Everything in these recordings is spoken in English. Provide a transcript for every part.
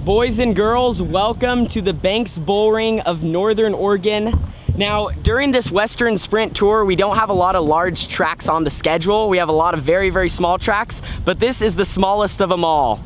Boys and girls, welcome to the Banks Bull Ring of Northern Oregon. Now, during this Western Sprint Tour, we don't have a lot of large tracks on the schedule. We have a lot of very, very small tracks, but this is the smallest of them all.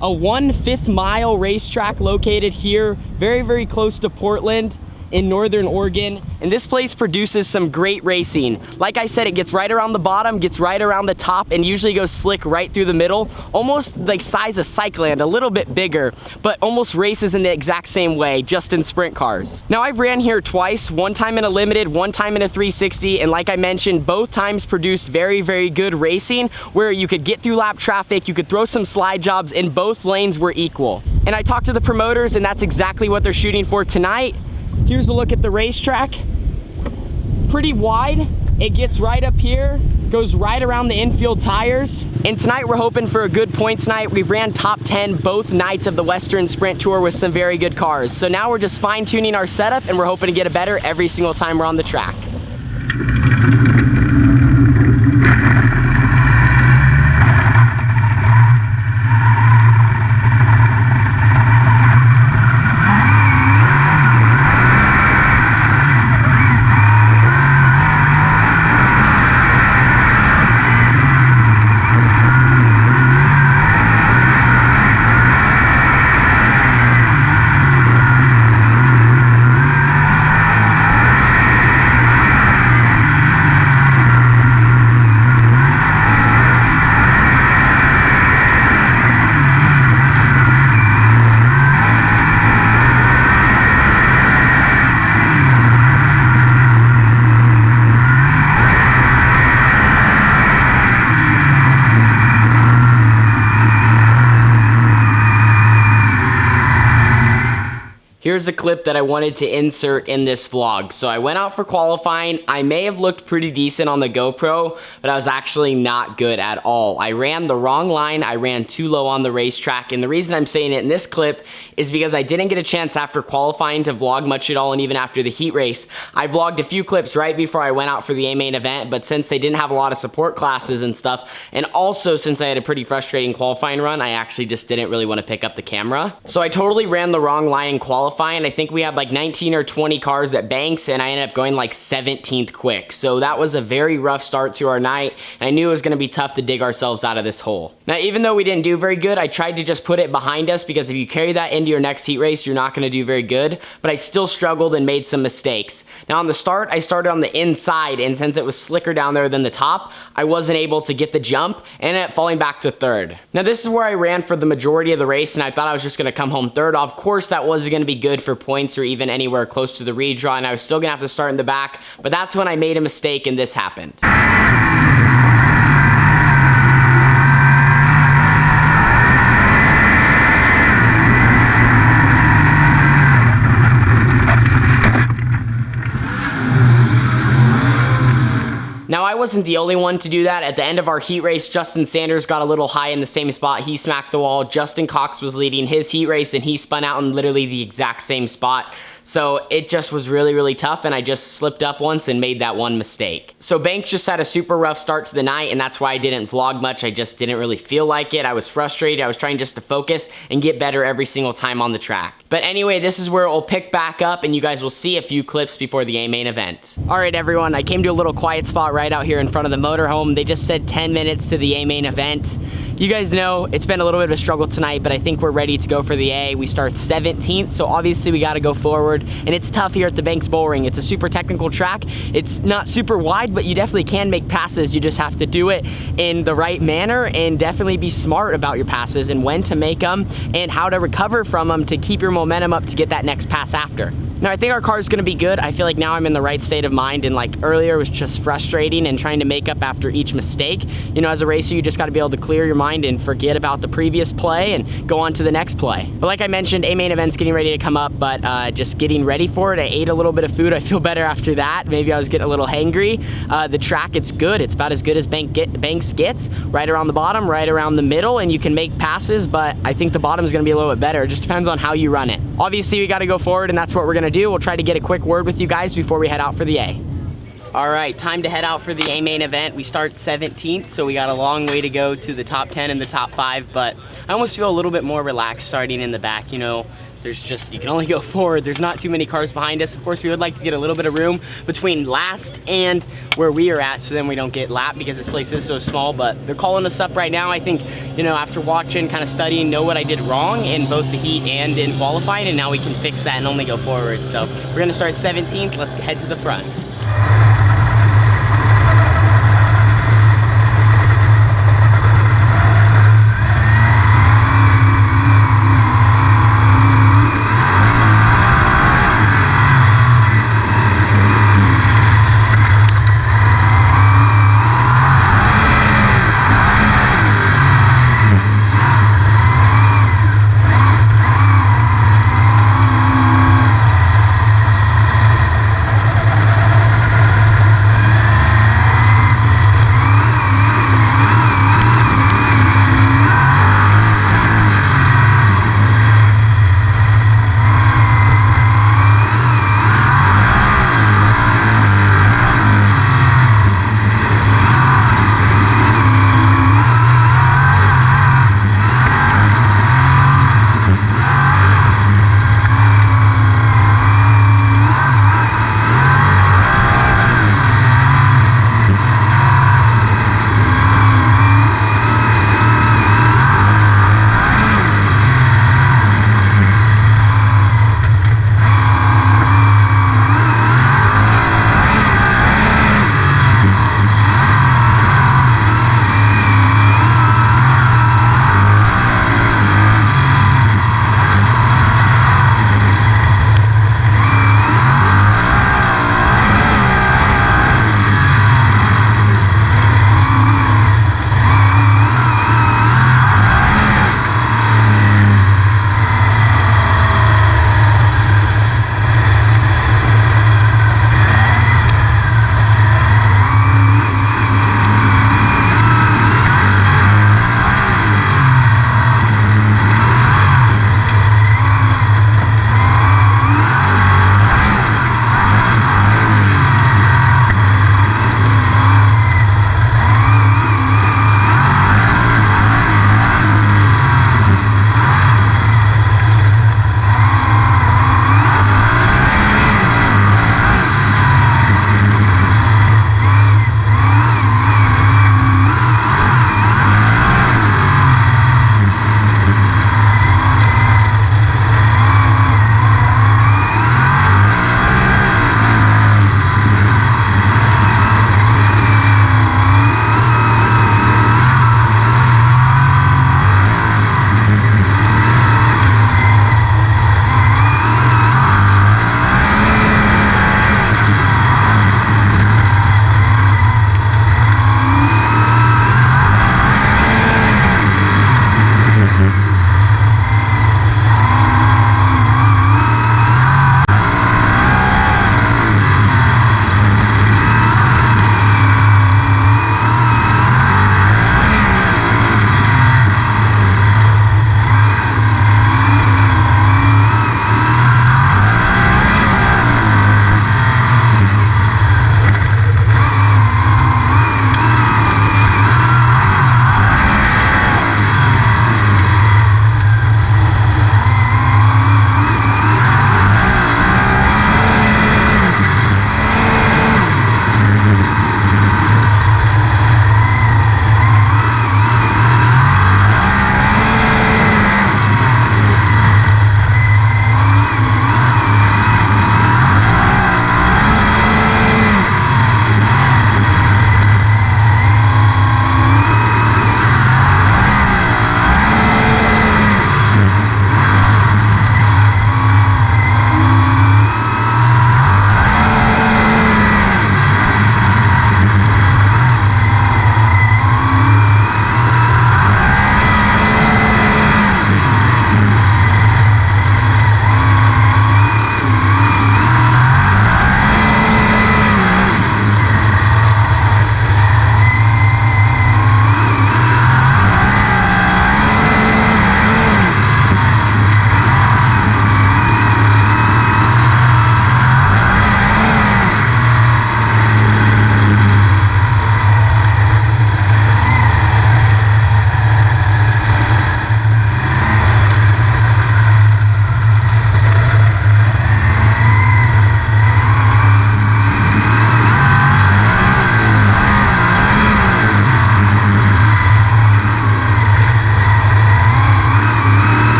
A 1/5 mile racetrack located here, very, very close to Portland in Northern Oregon, and this place produces some great racing. Like I said, it gets right around the bottom, gets right around the top, and usually goes slick right through the middle, almost like size of Cycland, a little bit bigger, but almost races in the exact same way, just in sprint cars. Now, I've ran here twice, one time in a limited, one time in a 360, and like I mentioned, both times produced very, very good racing, where you could get through lap traffic, you could throw some slide jobs, and both lanes were equal. And I talked to the promoters, and that's exactly what they're shooting for tonight. Here's a look at the racetrack. Pretty wide. It gets right up here, goes right around the infield tires. And tonight we're hoping for a good points night. We ran top 10 both nights of the Western Sprint Tour with some very good cars. So now we're just fine tuning our setup, and we're hoping to get it better every single time we're on the track. Here's a clip that I wanted to insert in this vlog. So I went out for qualifying. I may have looked pretty decent on the GoPro, but I was actually not good at all. I ran the wrong line. I ran too low on the racetrack. And the reason I'm saying it in this clip is because I didn't get a chance after qualifying to vlog much at all, and even after the heat race. I vlogged a few clips right before I went out for the A main event, but since they didn't have a lot of support classes and stuff, and also since I had a pretty frustrating qualifying run, I actually just didn't really want to pick up the camera. So I totally ran the wrong line in qualifying. I think we had like 19 or 20 cars at Banks, and I ended up going like 17th quick. So that was a very rough start to our night, and I knew it was going to be tough to dig ourselves out of this hole. Now, even though we didn't do very good, I tried to just put it behind us, because if you carry that into your next heat race, you're not going to do very good, but I still struggled and made some mistakes. Now on the start, I started on the inside, and since it was slicker down there than the top, I wasn't able to get the jump and ended up falling back to third. Now this is where I ran for the majority of the race, and I thought I was just going to come home third. Of course, that wasn't going to be good for points or even anywhere close to the redraw, and I was still gonna have to start in the back, but that's when I made a mistake and this happened. Now, I wasn't the only one to do that. At the end of our heat race, Justin Sanders got a little high in the same spot. He smacked the wall. Justin Cox was leading his heat race, and he spun out in literally the exact same spot. So it just was really, really tough, and I just slipped up once and made that one mistake. So Banks just had a super rough start to the night, and that's why I didn't vlog much. I just didn't really feel like it. I was frustrated. I was trying just to focus and get better every single time on the track. But anyway, this is where it will pick back up, and you guys will see a few clips before the A main event. All right, everyone, I came to a little quiet spot right out here in front of the motorhome. They just said 10 minutes to the A main event. You guys know it's been a little bit of a struggle tonight, but I think we're ready to go for the A. We start 17th, so obviously we got to go forward, and it's tough here at the Banks Bull Ring. It's a super technical track. It's not super wide, but you definitely can make passes. You just have to do it in the right manner and definitely be smart about your passes and when to make them and how to recover from them to keep your momentum up to get that next pass after. Now, I think our car is going to be good. I feel like now I'm in the right state of mind, and like earlier it was just frustrating and trying to make up after each mistake. You know, as a racer, you just got to be able to clear your mind and forget about the previous play and go on to the next play. But like I mentioned, A main event's getting ready to come up, but just getting ready for it. I ate a little bit of food. I feel better after that. Maybe I was getting a little hangry. The track, it's good. It's about as good as Banks gets. Right around the bottom, right around the middle, and you can make passes, but I think the bottom is going to be a little bit better. It just depends on how you run it. Obviously, we got to go forward, and that's what we're going to do. We'll try to get a quick word with you guys before we head out for the A. All right, time to head out for the main event. We start 17th, so we got a long way to go to the top 10 and the top 5, but I almost feel a little bit more relaxed starting in the back. You know, there's just, you can only go forward. There's not too many cars behind us. Of course, we would like to get a little bit of room between last and where we are at, so then we don't get lapped because this place is so small, but they're calling us up right now. I think, you know, after watching, kind of studying, know what I did wrong in both the heat and in qualifying, and now we can fix that and only go forward. So we're gonna start 17th. Let's head to the front.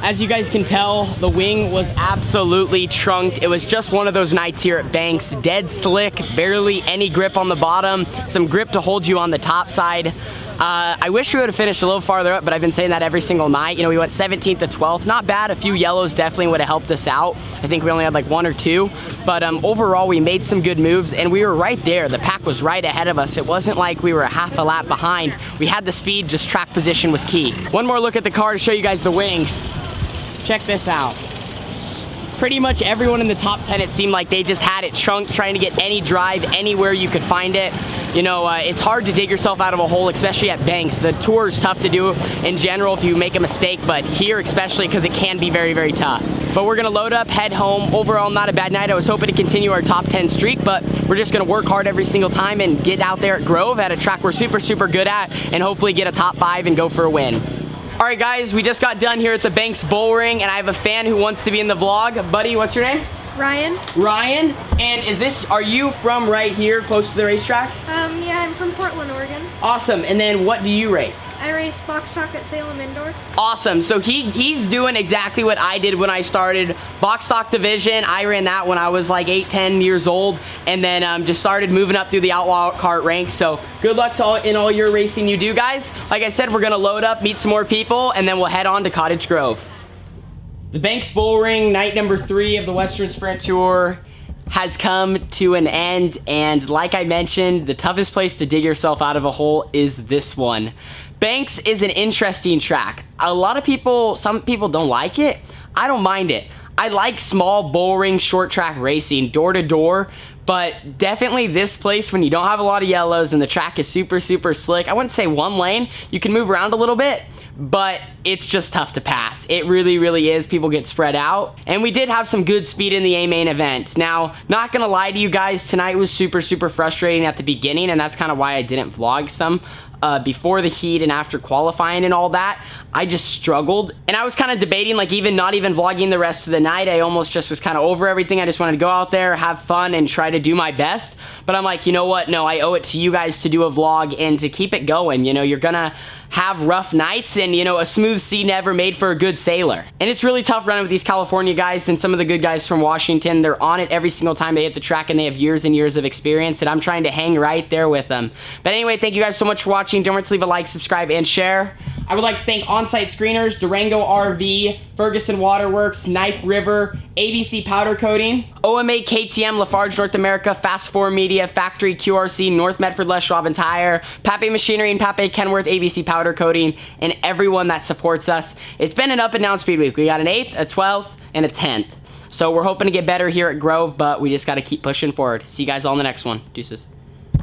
As you guys can tell, the wing was absolutely trunked. It was just one of those nights here at Banks. Dead slick, barely any grip on the bottom, some grip to hold you on the top side. I wish we would have finished a little farther up, but I've been saying that every single night. You know, we went 17th to 12th. Not bad. A few yellows definitely would have helped us out. I think we only had like 1 or 2. But overall, we made some good moves, and we were right there. The pack was right ahead of us. It wasn't like we were a half a lap behind. We had the speed, just track position was key. One more look at the car to show you guys the wing. Check this out. Pretty much everyone in the top 10, it seemed like they just had it chunked, trying to get any drive anywhere you could find it. You know, it's hard to dig yourself out of a hole, especially at Banks. The tour is tough to do in general if you make a mistake, but here especially because it can be very, very tough. But we're gonna load up, head home. Overall, not a bad night. I was hoping to continue our top 10 streak, but we're just gonna work hard every single time and get out there at Grove at a track we're super, super good at, and hopefully get a top 5 and go for a win. All right, guys, we just got done here at the Banks Bull Ring, and I have a fan who wants to be in the vlog. Buddy, what's your name? Ryan. Ryan, and are you from right here, close to the racetrack? Yeah, I'm from Portland, Oregon. Awesome, and then what do you race? I race box stock at Salem Indoor. Awesome, so he's doing exactly what I did when I started. Box stock division, I ran that when I was like 8, 10 years old, and then just started moving up through the outlaw kart ranks, so good luck to in all your racing you do, guys. Like I said, we're gonna load up, meet some more people, and then we'll head on to Cottage Grove. The Banks Bull Ring, night number 3 of the Western Sprint Tour, has come to an end, and like I mentioned, the toughest place to dig yourself out of a hole is this one. Banks is an interesting track. Some people don't like it. I don't mind it. I like small bull ring short track racing, door to door, but definitely this place when you don't have a lot of yellows and the track is super, super slick. I wouldn't say one lane. You can move around a little bit, but it's just tough to pass. It really, really is. People get spread out. And we did have some good speed in the A main event. Now, not gonna lie to you guys, tonight was super, super frustrating at the beginning, and that's kind of why I didn't vlog some. Before the heat and after qualifying and all that, I just struggled. And I was kind of debating, like, not even vlogging the rest of the night. I almost just was kind of over everything. I just wanted to go out there, have fun, and try to do my best. But I'm like, you know what? No, I owe it to you guys to do a vlog and to keep it going. You know, you're gonna have rough nights, and you know, a smooth sea never made for a good sailor. And it's really tough running with these California guys, and some of the good guys from Washington. They're on it every single time they hit the track, and they have years and years of experience, and I'm trying to hang right there with them. But anyway, thank you guys so much for watching. Don't forget to leave a like, subscribe, and share. I would like to thank On-Site Screeners, Durango RV, Ferguson Waterworks, Knife River, ABC Powder Coating, OMA KTM, Lafarge North America, Fast 4 Media, Factory QRC, North Medford Les Schwab and Tire, Pape Machinery and Pape Kenworth, ABC Powder Coating, and everyone that supports us. It's been an up and down speed week. We got an 8th, a 12th, and a 10th. So we're hoping to get better here at Grove, but we just got to keep pushing forward. See you guys all in the next one. Deuces.